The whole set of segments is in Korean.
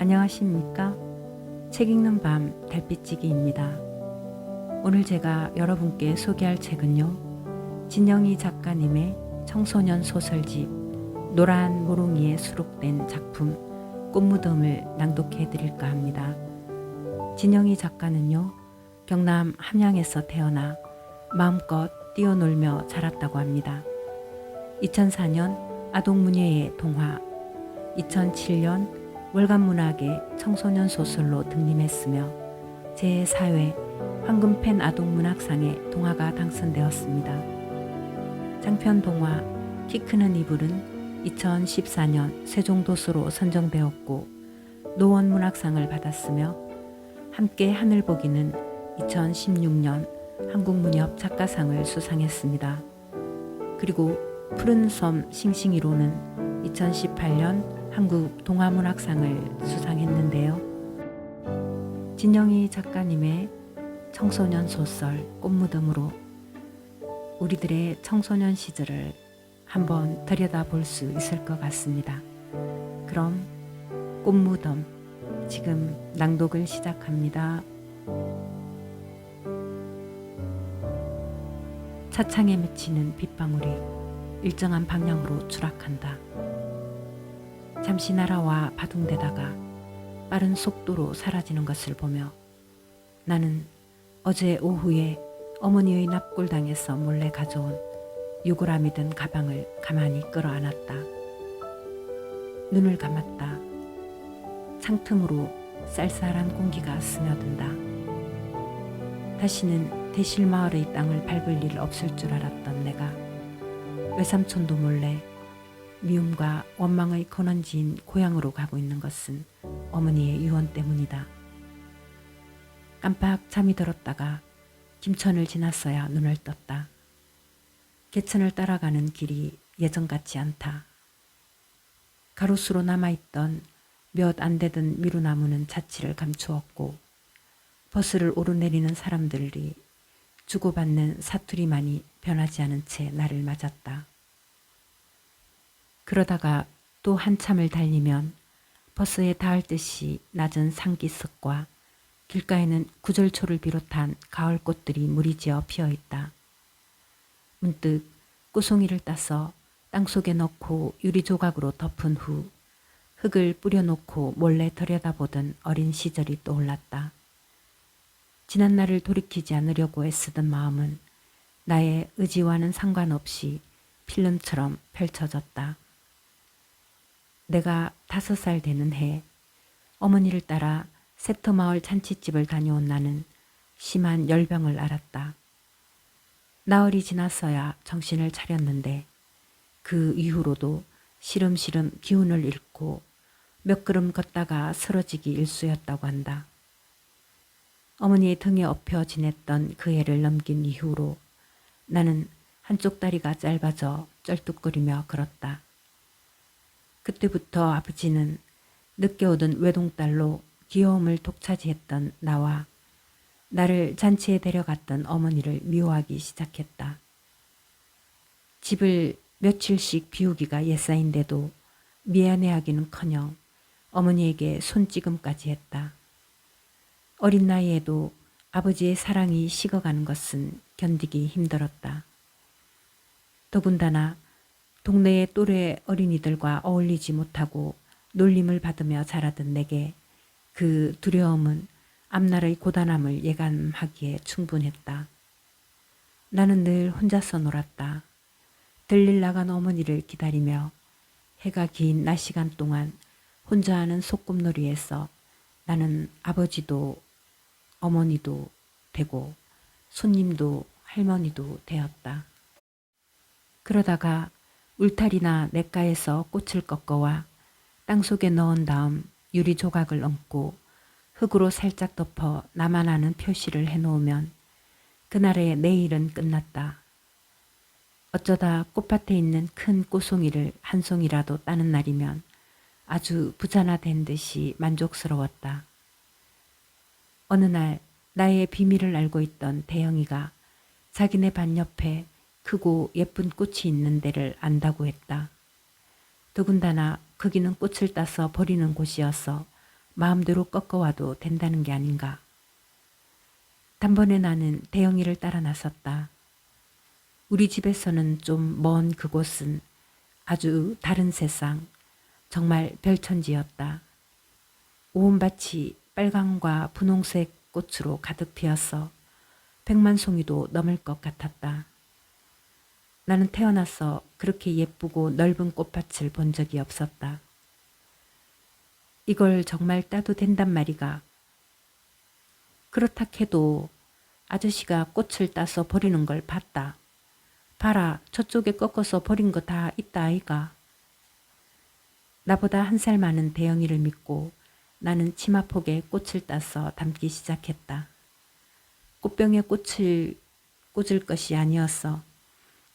안녕하십니까? 책 읽는 밤 달빛지기입니다. 오늘 제가 여러분께 소개할 책은요, 진영희 작가님의 청소년 소설집 노란 모롱이에 수록된 작품 꽃무덤을 낭독해 드릴까 합니다. 진영희 작가는요, 경남 함양에서 태어나 마음껏 뛰어놀며 자랐다고 합니다. 2004년 아동문예의 동화, 2007년 월간문학의 청소년 소설로 등림했으며 제4회 황금펜 아동문학상에 동화가 당선되었습니다. 장편 동화 키 크는 이불은 2014년 세종도서로 선정되었고 노원문학상을 받았으며 함께 하늘보기는 2016년 한국문협 작가상을 수상했습니다. 그리고 푸른 섬 싱싱이로는 2018년 한국 동화문학상을 수상했는데요. 진영희 작가님의 청소년 소설 꽃무덤으로 우리들의 청소년 시절을 한번 들여다볼 수 있을 것 같습니다. 그럼 꽃무덤 지금 낭독을 시작합니다. 차창에 맺히는 빗방울이 일정한 방향으로 추락한다. 잠시 날아와 바둥대다가 빠른 속도로 사라지는 것을 보며 나는 어제 오후에 어머니의 납골당에서 몰래 가져온 유골함이 든 가방을 가만히 끌어안았다. 눈을 감았다. 창틈으로 쌀쌀한 공기가 스며든다. 다시는 대실마을의 땅을 밟을 일 없을 줄 알았던 내가 외삼촌도 몰래 미움과 원망의 근원지인 고향으로 가고 있는 것은 어머니의 유언 때문이다. 깜빡 잠이 들었다가 김천을 지났어야 눈을 떴다. 개천을 따라가는 길이 예전 같지 않다. 가로수로 남아있던 몇 안 되던 미루나무는 자취를 감추었고 버스를 오르내리는 사람들이 주고받는 사투리만이 변하지 않은 채 나를 맞았다. 그러다가 또 한참을 달리면 버스에 닿을 듯이 낮은 상기슭과 길가에는 구절초를 비롯한 가을 꽃들이 무리지어 피어있다. 문득 꽃송이를 따서 땅속에 넣고 유리조각으로 덮은 후 흙을 뿌려놓고 몰래 들여다보던 어린 시절이 떠올랐다. 지난 날을 돌이키지 않으려고 애쓰던 마음은 나의 의지와는 상관없이 필름처럼 펼쳐졌다. 내가 5살 되는 해 어머니를 따라 세터마을 잔치집을 다녀온 나는 심한 열병을 앓았다. 나흘이 지났어야 정신을 차렸는데 그 이후로도 시름시름 기운을 잃고 몇 걸음 걷다가 쓰러지기 일쑤였다고 한다. 어머니의 등에 엎여 지냈던 그 해를 넘긴 이후로 나는 한쪽 다리가 짧아져 쩔뚝거리며 걸었다. 그때부터 아버지는 늦게 오던 외동딸로 귀여움을 독차지했던 나와 나를 잔치에 데려갔던 어머니를 미워하기 시작했다. 집을 며칠씩 비우기가 예사인데도 미안해하기는커녕 어머니에게 손찌검까지 했다. 어린 나이에도 아버지의 사랑이 식어가는 것은 견디기 힘들었다. 더군다나 동네의 또래 어린이들과 어울리지 못하고 놀림을 받으며 자라던 내게 그 두려움은 앞날의 고단함을 예감하기에 충분했다. 나는 늘 혼자서 놀았다. 들릴 나간 어머니를 기다리며 해가 긴 낮 시간 동안 혼자 하는 소꿉놀이에서 나는 아버지도 어머니도 되고 손님도 할머니도 되었다. 그러다가 울타리나 냇가에서 꽃을 꺾어와 땅속에 넣은 다음 유리 조각을 얹고 흙으로 살짝 덮어 나만 아는 표시를 해놓으면 그날의 내일은 끝났다. 어쩌다 꽃밭에 있는 큰 꽃송이를 한 송이라도 따는 날이면 아주 부자나 된 듯이 만족스러웠다. 어느 날 나의 비밀을 알고 있던 대영이가 자기네 반 옆에 크고 예쁜 꽃이 있는 데를 안다고 했다. 더군다나 거기는 꽃을 따서 버리는 곳이어서 마음대로 꺾어와도 된다는 게 아닌가. 단번에 나는 대영이를 따라 나섰다. 우리 집에서는 좀 먼 그곳은 아주 다른 세상, 정말 별천지였다. 온 밭이 빨강과 분홍색 꽃으로 가득 피어서 100만 송이도 넘을 것 같았다. 나는 태어나서 그렇게 예쁘고 넓은 꽃밭을 본 적이 없었다. 이걸 정말 따도 된단 말이가. 그렇다 해도 아저씨가 꽃을 따서 버리는 걸 봤다. 봐라, 저쪽에 꺾어서 버린 거 다 있다 아이가. 나보다 1살 많은 대영이를 믿고 나는 치마폭에 꽃을 따서 담기 시작했다. 꽃병에 꽃을 꽂을 것이 아니었어.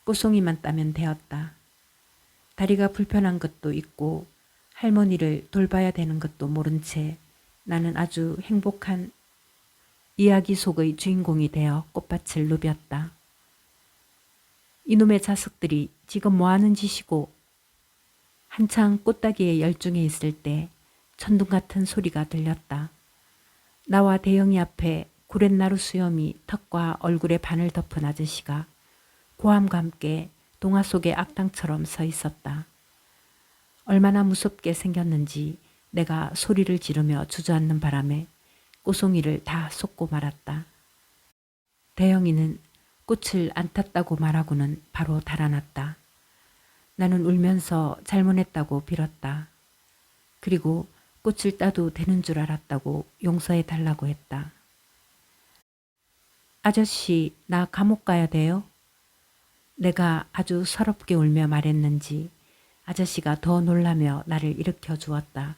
꽃송이만 따면 되었다. 다리가 불편한 것도 있고 할머니를 돌봐야 되는 것도 모른 채 나는 아주 행복한 이야기 속의 주인공이 되어 꽃밭을 누볐다. 이놈의 자석들이 지금 뭐하는 짓이고. 한창 꽃따기에 열중해 있을 때 천둥 같은 소리가 들렸다. 나와 대영이 앞에 구렛나루 수염이 턱과 얼굴에 반을 덮은 아저씨가 고함과 함께 동화 속의 악당처럼 서 있었다. 얼마나 무섭게 생겼는지 내가 소리를 지르며 주저앉는 바람에 꽃송이를 다 쏟고 말았다. 대영이는 꽃을 안 탔다고 말하고는 바로 달아났다. 나는 울면서 잘못했다고 빌었다. 그리고 꽃을 따도 되는 줄 알았다고 용서해 달라고 했다. 아저씨, 나 감옥 가야 돼요? 내가 아주 서럽게 울며 말했는지 아저씨가 더 놀라며 나를 일으켜 주었다.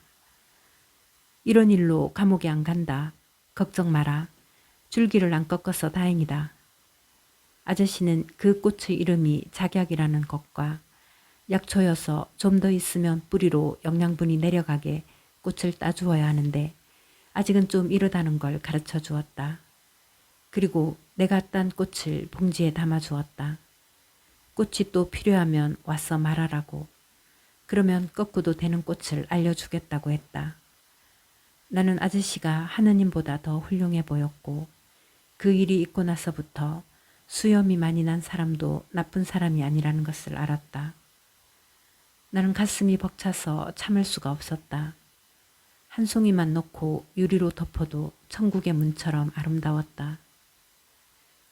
이런 일로 감옥에 안 간다. 걱정 마라. 줄기를 안 꺾어서 다행이다. 아저씨는 그 꽃의 이름이 작약이라는 것과 약초여서 좀 더 있으면 뿌리로 영양분이 내려가게 꽃을 따주어야 하는데 아직은 좀 이르다는 걸 가르쳐 주었다. 그리고 내가 딴 꽃을 봉지에 담아 주었다. 꽃이 또 필요하면 와서 말하라고. 그러면 꺾어도 되는 꽃을 알려주겠다고 했다. 나는 아저씨가 하느님보다 더 훌륭해 보였고 그 일이 있고 나서부터 수염이 많이 난 사람도 나쁜 사람이 아니라는 것을 알았다. 나는 가슴이 벅차서 참을 수가 없었다. 한 송이만 넣고 유리로 덮어도 천국의 문처럼 아름다웠다.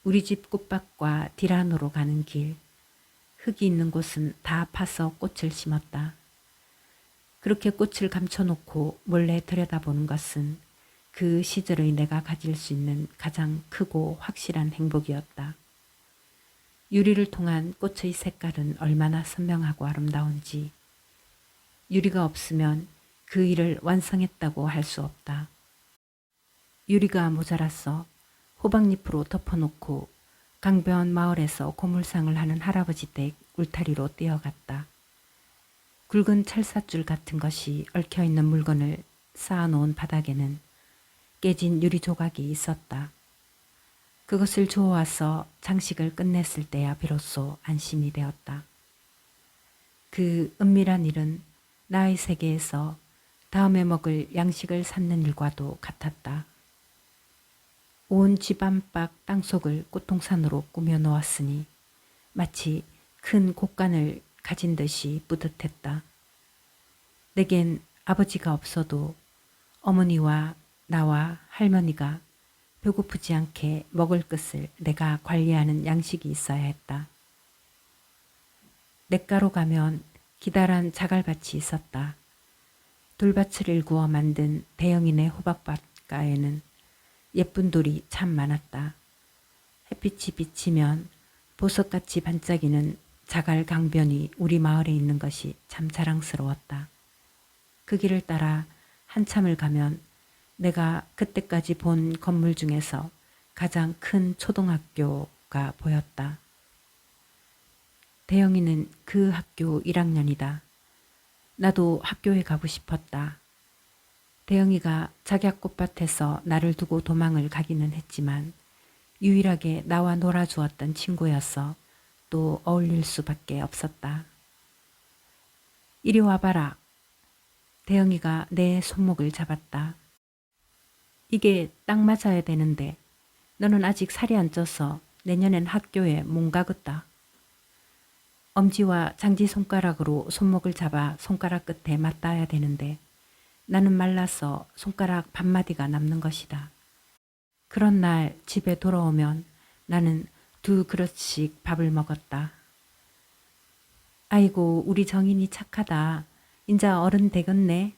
우리 집 꽃밭과 디란으로 가는 길, 흙이 있는 곳은 다 파서 꽃을 심었다. 그렇게 꽃을 감춰놓고 몰래 들여다보는 것은 그 시절의 내가 가질 수 있는 가장 크고 확실한 행복이었다. 유리를 통한 꽃의 색깔은 얼마나 선명하고 아름다운지 유리가 없으면 그 일을 완성했다고 할 수 없다. 유리가 모자라서 호박잎으로 덮어놓고 강변 마을에서 고물상을 하는 할아버지 댁 울타리로 뛰어갔다. 굵은 철사줄 같은 것이 얽혀있는 물건을 쌓아놓은 바닥에는 깨진 유리 조각이 있었다. 그것을 주워와서 장식을 끝냈을 때야 비로소 안심이 되었다. 그 은밀한 일은 나의 세계에서 다음에 먹을 양식을 찾는 일과도 같았다. 온 집 안팎 땅속을 꽃동산으로 꾸며 놓았으니 마치 큰 곳간을 가진 듯이 뿌듯했다. 내겐 아버지가 없어도 어머니와 나와 할머니가 배고프지 않게 먹을 것을 내가 관리하는 양식이 있어야 했다. 냇가로 가면 기다란 자갈밭이 있었다. 돌밭을 일구어 만든 대영이네 호박밭가에는 예쁜 돌이 참 많았다. 햇빛이 비치면 보석같이 반짝이는 자갈 강변이 우리 마을에 있는 것이 참 자랑스러웠다. 그 길을 따라 한참을 가면 내가 그때까지 본 건물 중에서 가장 큰 초등학교가 보였다. 대영이는 그 학교 1학년이다. 나도 학교에 가고 싶었다. 대영이가 작약꽃밭에서 나를 두고 도망을 가기는 했지만 유일하게 나와 놀아주었던 친구였어 또 어울릴 수밖에 없었다. 이리 와봐라. 대영이가 내 손목을 잡았다. 이게 딱 맞아야 되는데 너는 아직 살이 안 쪄서 내년엔 학교에 못 가겠다. 엄지와 장지 손가락으로 손목을 잡아 손가락 끝에 맞닿아야 되는데 나는 말라서 손가락 반마디가 남는 것이다. 그런 날 집에 돌아오면 나는 2그릇씩 밥을 먹었다. 아이고 우리 정인이 착하다. 인자 어른 되겠네.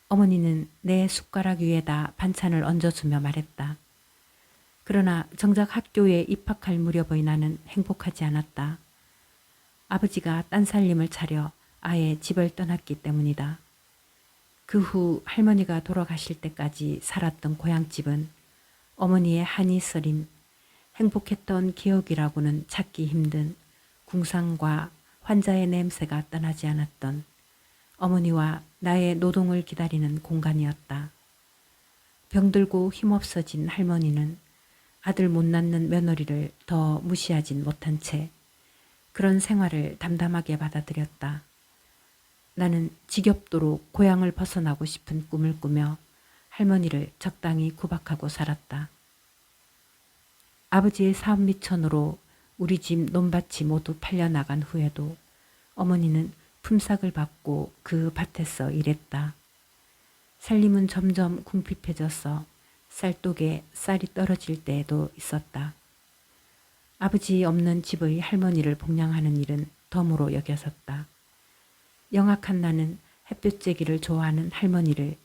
어머니는 내 숟가락 위에다 반찬을 얹어주며 말했다. 그러나 정작 학교에 입학할 무렵의 나는 행복하지 않았다. 아버지가 딴살림을 차려 아예 집을 떠났기 때문이다. 그 후 할머니가 돌아가실 때까지 살았던 고향집은 어머니의 한이 서린 행복했던 기억이라고는 찾기 힘든 궁상과 환자의 냄새가 떠나지 않았던 어머니와 나의 노동을 기다리는 공간이었다. 병들고 힘없어진 할머니는 아들 못 낳는 며느리를 더 무시하진 못한 채 그런 생활을 담담하게 받아들였다. 나는 지겹도록 고향을 벗어나고 싶은 꿈을 꾸며 할머니를 적당히 구박하고 살았다. 아버지의 사업 미천으로 우리 집 논밭이 모두 팔려나간 후에도 어머니는 품삯을 받고 그 밭에서 일했다. 살림은 점점 궁핍해져서 쌀독에 쌀이 떨어질 때도 있었다. 아버지 없는 집의 할머니를 복양하는 일은 덤으로 여겨졌다. 영악한 나는 햇볕 쬐기를 좋아하는 할머니를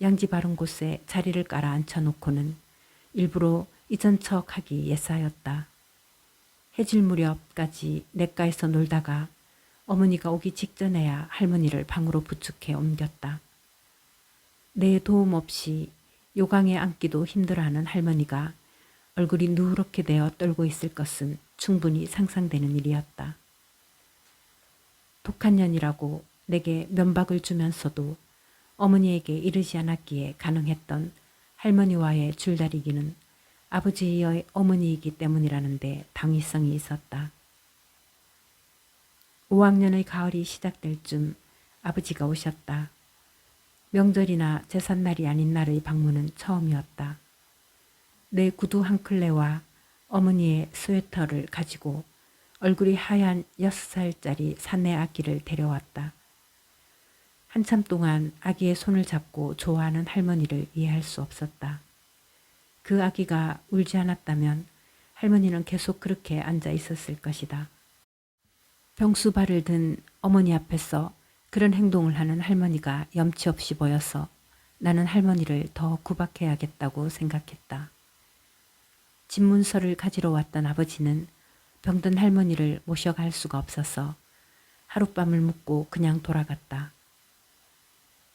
양지 바른 곳에 자리를 깔아 앉혀놓고는 일부러 잊은 척하기 예사였다. 해질 무렵까지 냇가에서 놀다가 어머니가 오기 직전에야 할머니를 방으로 부축해 옮겼다. 내 도움 없이 요강에 앉기도 힘들어하는 할머니가 얼굴이 누렇게 되어 떨고 있을 것은 충분히 상상되는 일이었다. 독한 년이라고 내게 면박을 주면서도 어머니에게 이르지 않았기에 가능했던 할머니와의 줄다리기는 아버지의 어머니이기 때문이라는데 당위성이 있었다. 5학년의 가을이 시작될 쯤 아버지가 오셨다. 명절이나 제삿날이 아닌 날의 방문은 처음이었다. 내 구두 한 켤레와 어머니의 스웨터를 가지고 얼굴이 하얀 6살짜리 사내 아기를 데려왔다. 한참 동안 아기의 손을 잡고 좋아하는 할머니를 이해할 수 없었다. 그 아기가 울지 않았다면 할머니는 계속 그렇게 앉아 있었을 것이다. 병수발을 든 어머니 앞에서 그런 행동을 하는 할머니가 염치 없이 보여서 나는 할머니를 더 구박해야겠다고 생각했다. 집문서를 가지러 왔던 아버지는 병든 할머니를 모셔갈 수가 없어서 하룻밤을 묵고 그냥 돌아갔다.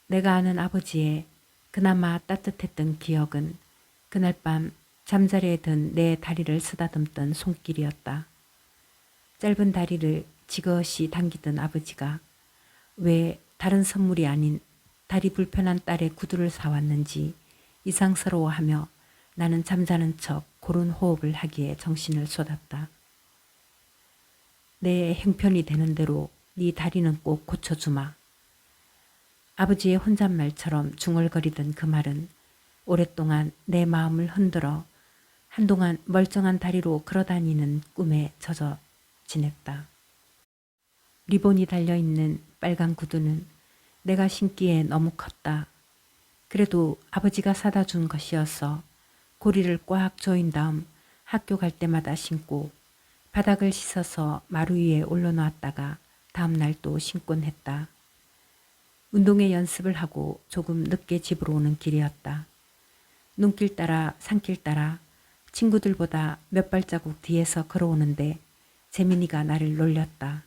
내가 아는 아버지의 그나마 따뜻했던 기억은 그날 밤 잠자리에 든 내 다리를 쓰다듬던 손길이었다. 짧은 다리를 지그시 당기던 아버지가 왜 다른 선물이 아닌 다리 불편한 딸의 구두를 사왔는지 이상스러워하며 나는 잠자는 척 고른 호흡을 하기에 정신을 쏟았다. 내 형편이 되는 대로 네 다리는 꼭 고쳐주마. 아버지의 혼잣말처럼 중얼거리던 그 말은 오랫동안 내 마음을 흔들어 한동안 멀쩡한 다리로 걸어다니는 꿈에 젖어 지냈다. 리본이 달려있는 빨간 구두는 내가 신기에 너무 컸다. 그래도 아버지가 사다 준 것이어서 고리를 꽉 조인 다음 학교 갈 때마다 신고 바닥을 씻어서 마루 위에 올려놓았다가 다음 날 또 신곤 했다. 운동회 연습을 하고 조금 늦게 집으로 오는 길이었다. 눈길 따라 산길 따라 친구들보다 몇 발자국 뒤에서 걸어오는데 재민이가 나를 놀렸다.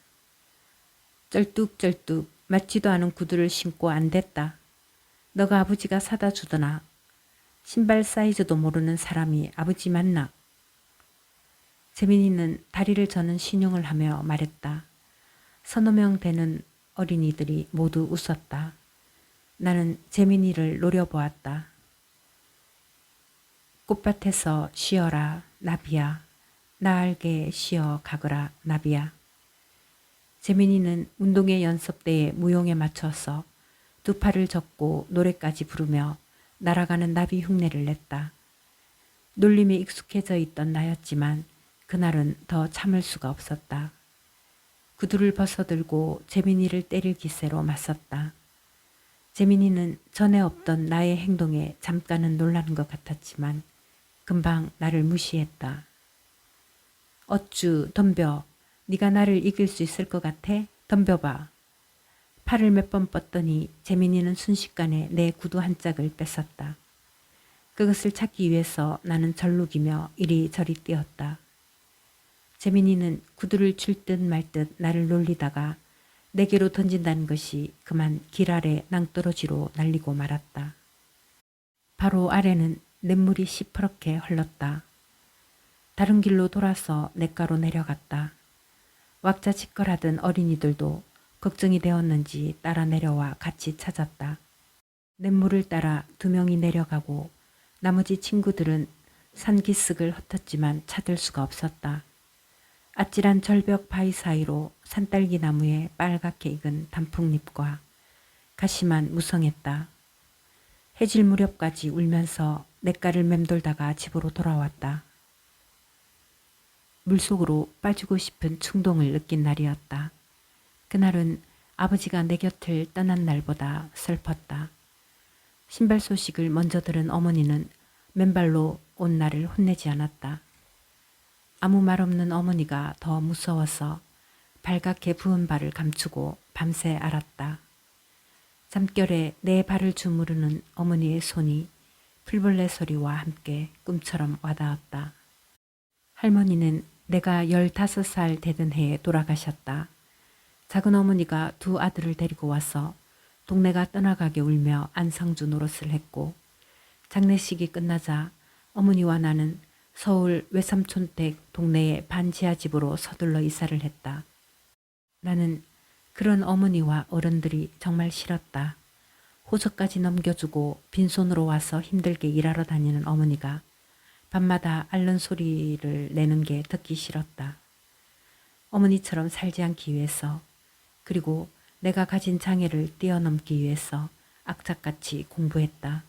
쩔뚝쩔뚝 맞지도 않은 구두를 신고 안 됐다. 너가 아버지가 사다 주더나. 신발 사이즈도 모르는 사람이 아버지 맞나? 재민이는 다리를 저는 신용을 하며 말했다. 서너 명 되는 어린이들이 모두 웃었다. 나는 재민이를 노려보았다. 꽃밭에서 쉬어라 나비야. 나 알게 쉬어 가거라 나비야. 재민이는 운동회 연습 때의 무용에 맞춰서 두 팔을 접고 노래까지 부르며 날아가는 나비 흉내를 냈다. 놀림에 익숙해져 있던 나였지만 그날은 더 참을 수가 없었다. 구두를 벗어들고 재민이를 때릴 기세로 맞섰다. 재민이는 전에 없던 나의 행동에 잠깐은 놀라는 것 같았지만 금방 나를 무시했다. 어쭈 덤벼. 네가 나를 이길 수 있을 것 같아? 덤벼봐. 팔을 몇 번 뻗더니 재민이는 순식간에 내 구두 한 짝을 뺏었다. 그것을 찾기 위해서 나는 절룩이며 이리저리 뛰었다. 재민이는 구두를 줄 듯 말 듯 나를 놀리다가 내게로 던진다는 것이 그만 길 아래 낭떠러지로 날리고 말았다. 바로 아래는 냇물이 시퍼렇게 흘렀다. 다른 길로 돌아서 냇가로 내려갔다. 왁자지껄하던 어린이들도 걱정이 되었는지 따라 내려와 같이 찾았다. 냇물을 따라 2명이 내려가고 나머지 친구들은 산기슭을 흩었지만 찾을 수가 없었다. 아찔한 절벽 바위 사이로 산딸기 나무에 빨갛게 익은 단풍잎과 가시만 무성했다. 해질 무렵까지 울면서 냇가를 맴돌다가 집으로 돌아왔다. 물속으로 빠지고 싶은 충동을 느낀 날이었다. 그날은 아버지가 내 곁을 떠난 날보다 슬펐다. 신발 소식을 먼저 들은 어머니는 맨발로 온 나를 혼내지 않았다. 아무 말 없는 어머니가 더 무서워서 발갛게 부은 발을 감추고 밤새 앓았다. 잠결에 내 발을 주무르는 어머니의 손이 풀벌레 소리와 함께 꿈처럼 와닿았다. 할머니는 내가 15살 되던 해에 돌아가셨다. 작은 어머니가 2 아들을 데리고 와서 동네가 떠나가게 울며 안상주 노릇을 했고 장례식이 끝나자 어머니와 나는 서울 외삼촌댁 동네의 반지하 집으로 서둘러 이사를 했다. 나는 그런 어머니와 어른들이 정말 싫었다. 호적까지 넘겨주고 빈손으로 와서 힘들게 일하러 다니는 어머니가 밤마다 앓는 소리를 내는 게 듣기 싫었다. 어머니처럼 살지 않기 위해서 그리고 내가 가진 장애를 뛰어넘기 위해서 악착같이 공부했다.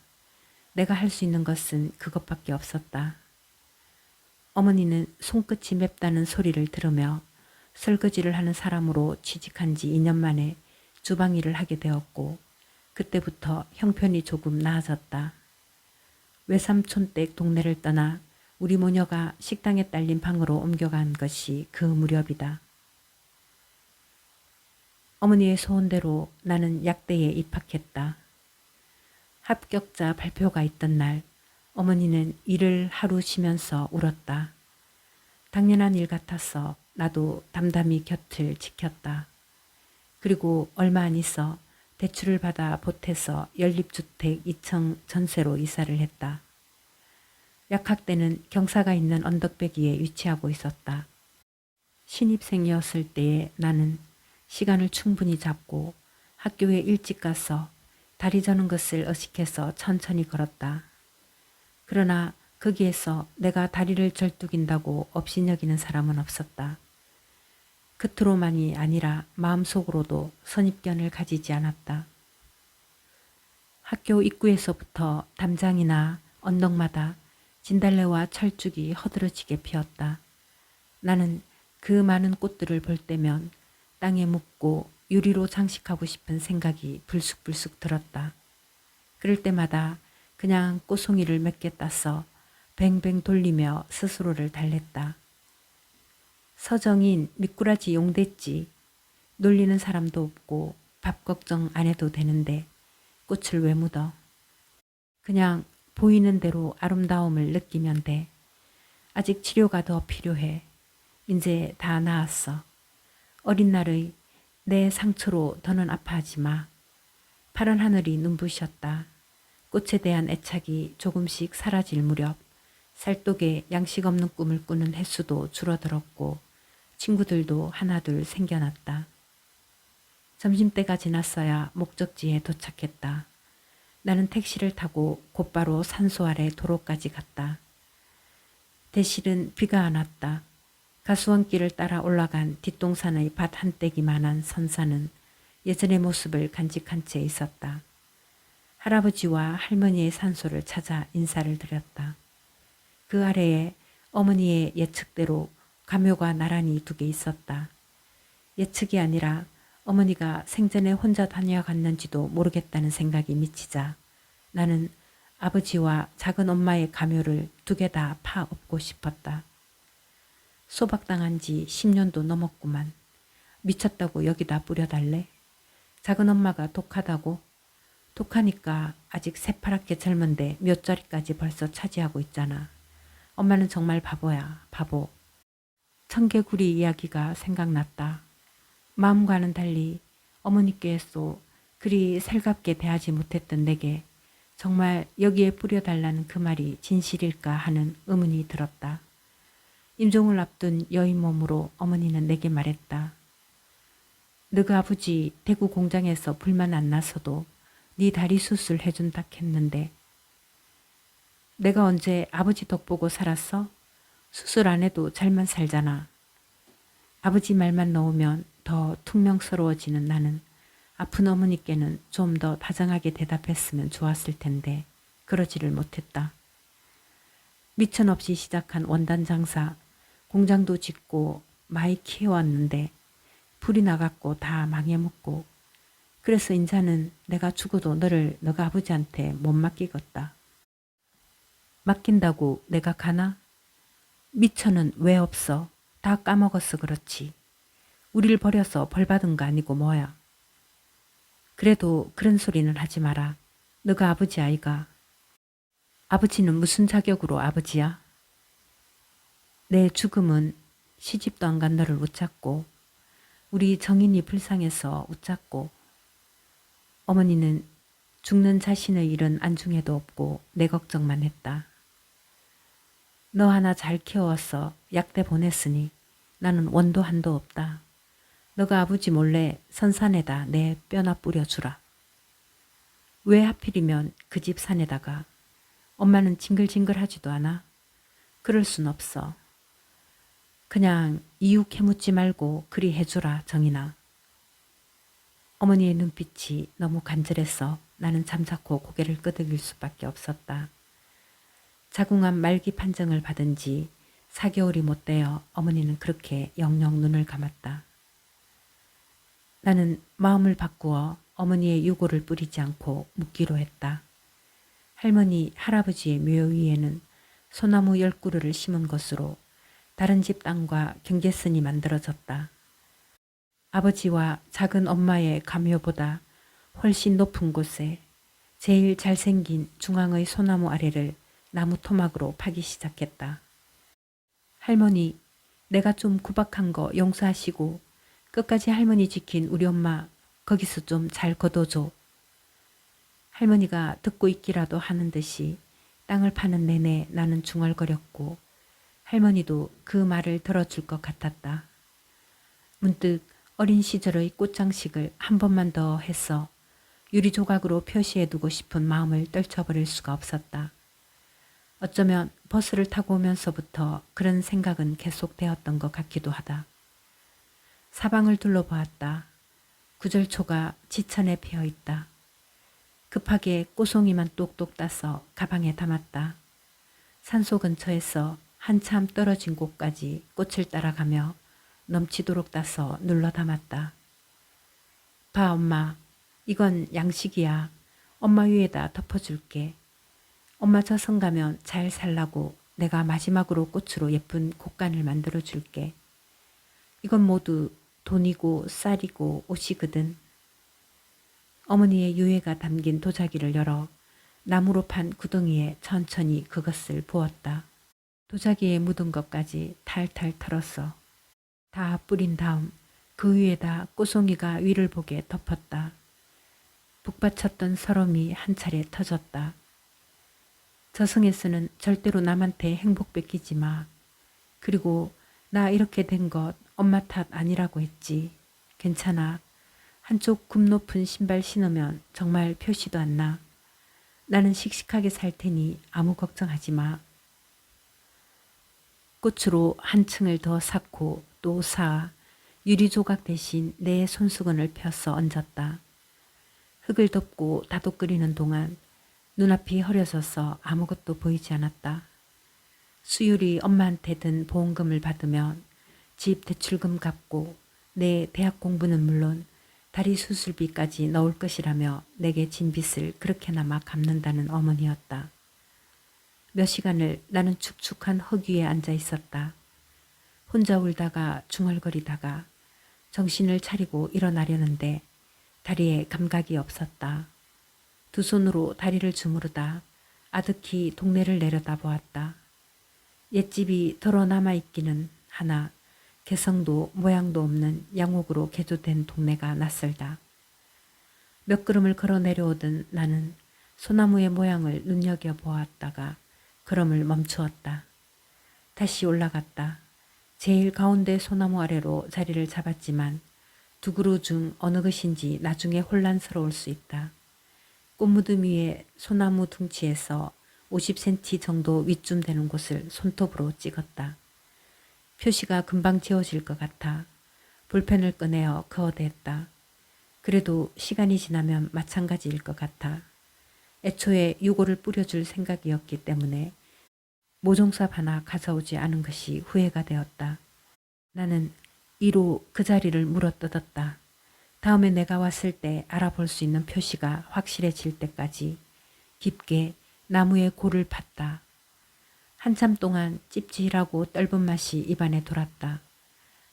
내가 할 수 있는 것은 그것밖에 없었다. 어머니는 손끝이 맵다는 소리를 들으며 설거지를 하는 사람으로 취직한 지 2년 만에 주방 일을 하게 되었고 그때부터 형편이 조금 나아졌다. 외삼촌댁 동네를 떠나 우리 모녀가 식당에 딸린 방으로 옮겨간 것이 그 무렵이다. 어머니의 소원대로 나는 약대에 입학했다. 합격자 발표가 있던 날 어머니는 일을 하루 쉬면서 울었다. 당연한 일 같아서 나도 담담히 곁을 지켰다. 그리고 얼마 안 있어 대출을 받아 보태서 연립주택 2층 전세로 이사를 했다. 약학대는 경사가 있는 언덕배기에 위치하고 있었다. 신입생이었을 때에 나는 시간을 충분히 잡고 학교에 일찍 가서 다리 저는 것을 의식해서 천천히 걸었다. 그러나 거기에서 내가 다리를 절뚝인다고 업신여기는 사람은 없었다. 겉으로만이 아니라 마음속으로도 선입견을 가지지 않았다. 학교 입구에서부터 담장이나 언덕마다 진달래와 철쭉이 허드러지게 피었다. 나는 그 많은 꽃들을 볼 때면 땅에 묻고 유리로 장식하고 싶은 생각이 불쑥불쑥 들었다. 그럴 때마다 그냥 꽃송이를 몇 개 따서 뱅뱅 돌리며 스스로를 달랬다. 서정인 미꾸라지 용됐지. 놀리는 사람도 없고 밥 걱정 안 해도 되는데 꽃을 왜 묻어. 그냥 보이는 대로 아름다움을 느끼면 돼. 아직 치료가 더 필요해. 이제 다 나았어. 어린 날의 내 상처로 더는 아파하지 마. 파란 하늘이 눈부셨다. 꽃에 대한 애착이 조금씩 사라질 무렵 살독에 양식 없는 꿈을 꾸는 횟수도 줄어들었고 친구들도 하나둘 생겨났다. 점심때가 지났어야 목적지에 도착했다. 나는 택시를 타고 곧바로 산소 아래 도로까지 갔다. 대실은 비가 안 왔다. 가수원길을 따라 올라간 뒷동산의 밭 한떼기만한 선산은 예전의 모습을 간직한 채 있었다. 할아버지와 할머니의 산소를 찾아 인사를 드렸다. 그 아래에 어머니의 예측대로 가묘가 나란히 2개 있었다. 예측이 아니라 어머니가 생전에 혼자 다녀갔는지도 모르겠다는 생각이 미치자 나는 아버지와 작은 엄마의 가묘를 2개 다 파엎고 싶었다. 소박당한 지 10년도 넘었구만. 미쳤다고 여기다 뿌려달래? 작은 엄마가 독하다고? 독하니까 아직 새파랗게 젊은데 몇 자리까지 벌써 차지하고 있잖아. 엄마는 정말 바보야, 바보. 청개구리 이야기가 생각났다. 마음과는 달리 어머니께서 그리 살갑게 대하지 못했던 내게 정말 여기에 뿌려달라는 그 말이 진실일까 하는 의문이 들었다. 임종을 앞둔 여인 몸으로 어머니는 내게 말했다. 너가 아버지 대구 공장에서 불만 안 나서도 네 다리 수술 해준다 했는데 내가 언제 아버지 덕 보고 살았어? 수술 안 해도 잘만 살잖아. 아버지 말만 넣으면 더 퉁명스러워지는 나는 아픈 어머니께는 좀 더 다정하게 대답했으면 좋았을 텐데 그러지를 못했다. 미천 없이 시작한 원단 장사, 공장도 짓고 많이 키워왔는데 불이 나갔고 다 망해먹고 그래서 인자는 내가 죽어도 너를 너가 아버지한테 못 맡기겠다. 맡긴다고 내가 가나? 미천은 왜 없어? 다 까먹었어 그렇지. 우릴 버려서 벌 받은 거 아니고 뭐야. 그래도 그런 소리는 하지 마라. 너가 아버지 아이가. 아버지는 무슨 자격으로 아버지야? 내 죽음은 시집도 안 간 너를 웃잡고 우리 정인이 불쌍해서 웃잡고 어머니는 죽는 자신의 일은 안중에도 없고 내 걱정만 했다. 너 하나 잘 키워서 약대 보냈으니 나는 원도 한도 없다. 너가 아버지 몰래 선산에다 내 뼈나 뿌려주라. 왜 하필이면 그 집 산에다가 엄마는 징글징글하지도 않아? 그럴 순 없어. 그냥 이유 캐묻지 말고 그리 해주라 정인아. 어머니의 눈빛이 너무 간절해서 나는 잠자코 고개를 끄덕일 수밖에 없었다. 자궁암 말기 판정을 받은 지 4개월이 못 되어 어머니는 그렇게 영영 눈을 감았다. 나는 마음을 바꾸어 어머니의 유골을 뿌리지 않고 묻기로 했다. 할머니, 할아버지의 묘 위에는 소나무 10그루를 심은 것으로 다른 집 땅과 경계선이 만들어졌다. 아버지와 작은 엄마의 가묘보다 훨씬 높은 곳에 제일 잘생긴 중앙의 소나무 아래를 나무 토막으로 파기 시작했다. 할머니, 내가 좀 구박한 거 용서하시고 끝까지 할머니 지킨 우리 엄마 거기서 좀 잘 거둬줘. 할머니가 듣고 있기라도 하는 듯이 땅을 파는 내내 나는 중얼거렸고 할머니도 그 말을 들어줄 것 같았다. 문득 어린 시절의 꽃장식을 한 번만 더 해서 유리 조각으로 표시해두고 싶은 마음을 떨쳐버릴 수가 없었다. 어쩌면 버스를 타고 오면서부터 그런 생각은 계속되었던 것 같기도 하다. 사방을 둘러보았다. 구절초가 지천에 피어있다. 급하게 꼬송이만 똑똑 따서 가방에 담았다. 산소 근처에서 한참 떨어진 곳까지 꽃을 따라가며 넘치도록 따서 눌러 담았다. 봐 엄마, 이건 양식이야. 엄마 위에다 덮어줄게. 엄마 저승 가면 잘 살라고 내가 마지막으로 꽃으로 예쁜 곡간을 만들어 줄게. 이건 모두 돈이고 쌀이고 옷이거든. 어머니의 유해가 담긴 도자기를 열어 나무로 판 구덩이에 천천히 그것을 부었다. 도자기에 묻은 것까지 탈탈 털었어. 다 뿌린 다음 그 위에다 꼬송이가 위를 보게 덮었다. 북받쳤던 서름이 한 차례 터졌다. 저승에서는 절대로 남한테 행복 뺏기지 마. 그리고 나 이렇게 된 것 엄마 탓 아니라고 했지. 괜찮아. 한쪽 굽 높은 신발 신으면 정말 표시도 안 나. 나는 씩씩하게 살 테니 아무 걱정하지 마. 꽃으로 한 층을 더 쌓고 또 쌓아 유리 조각 대신 내 손수건을 펴서 얹었다. 흙을 덮고 다독 끓이는 동안 눈앞이 흐려져서 아무것도 보이지 않았다. 수율이 엄마한테 든 보험금을 받으면 집 대출금 갚고 내 대학 공부는 물론 다리 수술비까지 넣을 것이라며 내게 진 빚을 그렇게나마 갚는다는 어머니였다. 몇 시간을 나는 축축한 흙 위에 앉아 있었다. 혼자 울다가 중얼거리다가 정신을 차리고 일어나려는데 다리에 감각이 없었다. 두 손으로 다리를 주무르다 아득히 동네를 내려다보았다. 옛집이 덜어 남아있기는 하나 개성도 모양도 없는 양옥으로 개조된 동네가 낯설다. 몇 걸음을 걸어 내려오던 나는 소나무의 모양을 눈여겨보았다가 걸음을 멈추었다. 다시 올라갔다. 제일 가운데 소나무 아래로 자리를 잡았지만 두 그루 중 어느 것인지 나중에 혼란스러울 수 있다. 꽃무덤 위에 소나무 둥치에서 50cm 정도 위쯤 되는 곳을 손톱으로 찍었다. 표시가 금방 지워질 것 같아 볼펜을 꺼내어 그어댔다. 그래도 시간이 지나면 마찬가지일 것 같아. 애초에 유골을 뿌려줄 생각이었기 때문에 모종삽 하나 가져오지 않은 것이 후회가 되었다. 나는 이로 그 자리를 물어뜯었다. 다음에 내가 왔을 때 알아볼 수 있는 표시가 확실해질 때까지 깊게 나무에 골을 팠다. 한참 동안 찝찝하고 떫은 맛이 입안에 돌았다.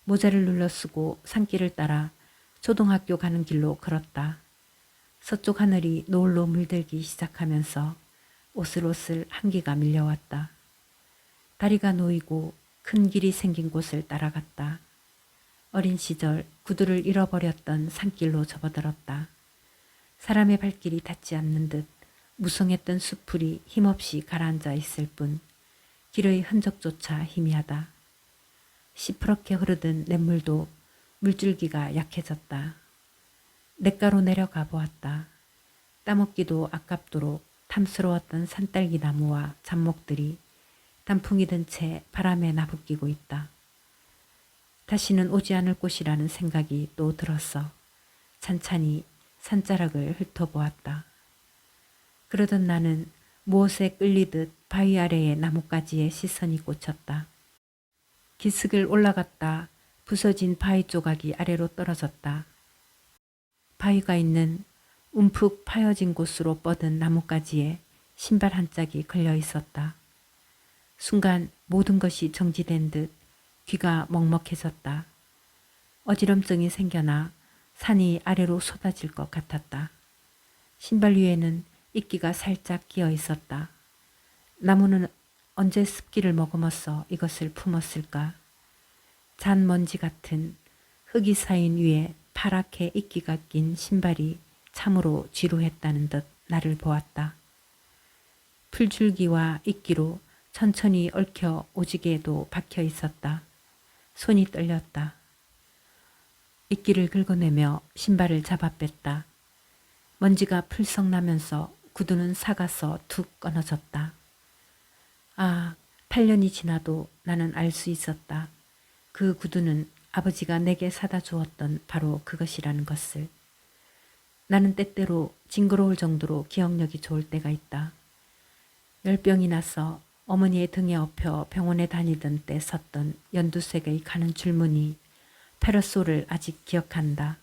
모자를 눌러 쓰고 산길을 따라 초등학교 가는 길로 걸었다. 서쪽 하늘이 노을로 물들기 시작하면서 오슬오슬 한기가 밀려왔다. 다리가 놓이고 큰 길이 생긴 곳을 따라갔다. 어린 시절 구두를 잃어버렸던 산길로 접어들었다. 사람의 발길이 닿지 않는 듯 무성했던 수풀이 힘없이 가라앉아 있을 뿐 길의 흔적조차 희미하다. 시퍼렇게 흐르던 냇물도 물줄기가 약해졌다. 냇가로 내려가 보았다. 따먹기도 아깝도록 탐스러웠던 산딸기 나무와 잡목들이 단풍이 든 채 바람에 나부끼고 있다. 다시는 오지 않을 곳이라는 생각이 또 들었어. 찬찬히 산자락을 훑어보았다. 그러던 나는 무엇에 끌리듯 바위 아래의 나뭇가지에 시선이 꽂혔다. 기슭을 올라갔다 부서진 바위 조각이 아래로 떨어졌다. 바위가 있는 움푹 파여진 곳으로 뻗은 나뭇가지에 신발 한 짝이 걸려 있었다. 순간 모든 것이 정지된 듯 귀가 먹먹해졌다. 어지럼증이 생겨나 산이 아래로 쏟아질 것 같았다. 신발 위에는 이끼가 살짝 끼어 있었다. 나무는 언제 습기를 머금어서 이것을 품었을까? 잔 먼지 같은 흙이 쌓인 위에 파랗게 이끼가 낀 신발이 참으로 지루했다는 듯 나를 보았다. 풀줄기와 이끼로 천천히 얽혀 오지게도 박혀 있었다. 손이 떨렸다. 이끼를 긁어내며 신발을 잡아 뺐다. 먼지가 풀썩 나면서 구두는 사가서 툭 끊어졌다. 아, 8년이 지나도 나는 알 수 있었다. 그 구두는 아버지가 내게 사다 주었던 바로 그것이라는 것을. 나는 때때로 징그러울 정도로 기억력이 좋을 때가 있다. 열병이 나서 어머니의 등에 업혀 병원에 다니던 때 섰던 연두색의 가는 줄무늬 페러솔을 아직 기억한다.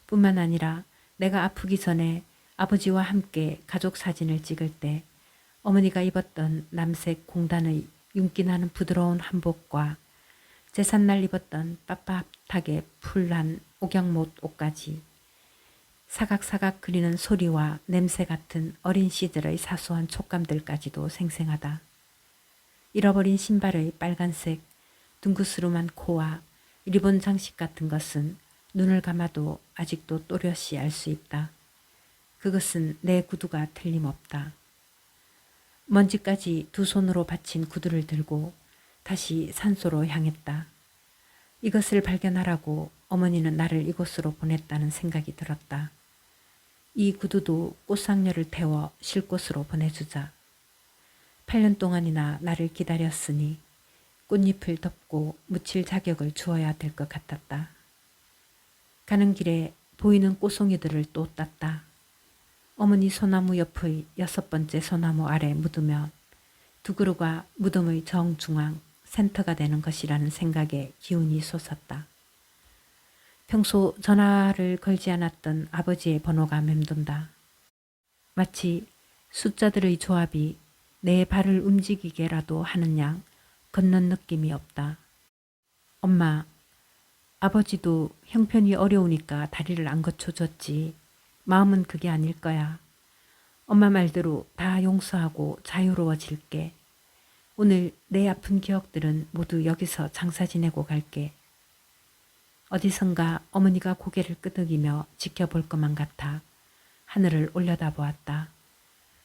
뿐만 아니라 내가 아프기 전에 아버지와 함께 가족 사진을 찍을 때 어머니가 입었던 남색 공단의 윤기 나는 부드러운 한복과 제삿날 입었던 빳빳하게 풀난 옥양못 옷까지 사각사각 그리는 소리와 냄새 같은 어린 시절의 사소한 촉감들까지도 생생하다. 잃어버린 신발의 빨간색 둥그스름한 코와 리본 장식 같은 것은 눈을 감아도 아직도 또렷이 알 수 있다. 그것은 내 구두가 틀림없다. 먼지까지 두 손으로 받친 구두를 들고 다시 산소로 향했다. 이것을 발견하라고 어머니는 나를 이곳으로 보냈다는 생각이 들었다. 이 구두도 꽃상녀를 태워 쉴 곳으로 보내주자. 8년 동안이나 나를 기다렸으니 꽃잎을 덮고 묻힐 자격을 주어야 될 것 같았다. 가는 길에 보이는 꽃송이들을 또 땄다. 어머니 소나무 옆의 6번째 소나무 아래 묻으면 두그루가 무덤의 정중앙 센터가 되는 것이라는 생각에 기운이 솟았다. 평소 전화를 걸지 않았던 아버지의 번호가 맴돈다. 마치 숫자들의 조합이 내 발을 움직이게라도 하는 양 걷는 느낌이 없다. 엄마, 아버지도 형편이 어려우니까 다리를 안 거쳐줬지. 마음은 그게 아닐 거야. 엄마 말대로 다 용서하고 자유로워질게. 오늘 내 아픈 기억들은 모두 여기서 장사 지내고 갈게. 어디선가 어머니가 고개를 끄덕이며 지켜볼 것만 같아 하늘을 올려다보았다.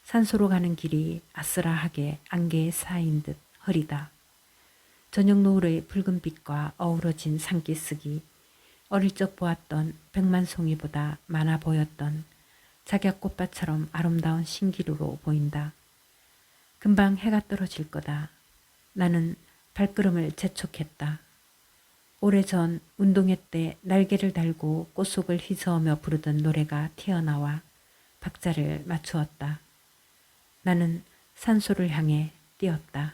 산소로 가는 길이 아스라하게 안개에 쌓인 듯 흐리다. 저녁 노을의 붉은 빛과 어우러진 산기슭이 어릴 적 보았던 백만송이보다 많아 보였던 작약꽃밭처럼 아름다운 신기루로 보인다. 금방 해가 떨어질 거다. 나는 발걸음을 재촉했다. 오래전 운동회 때 날개를 달고 꽃속을 휘저으며 부르던 노래가 튀어나와 박자를 맞추었다. 나는 산소를 향해 뛰었다.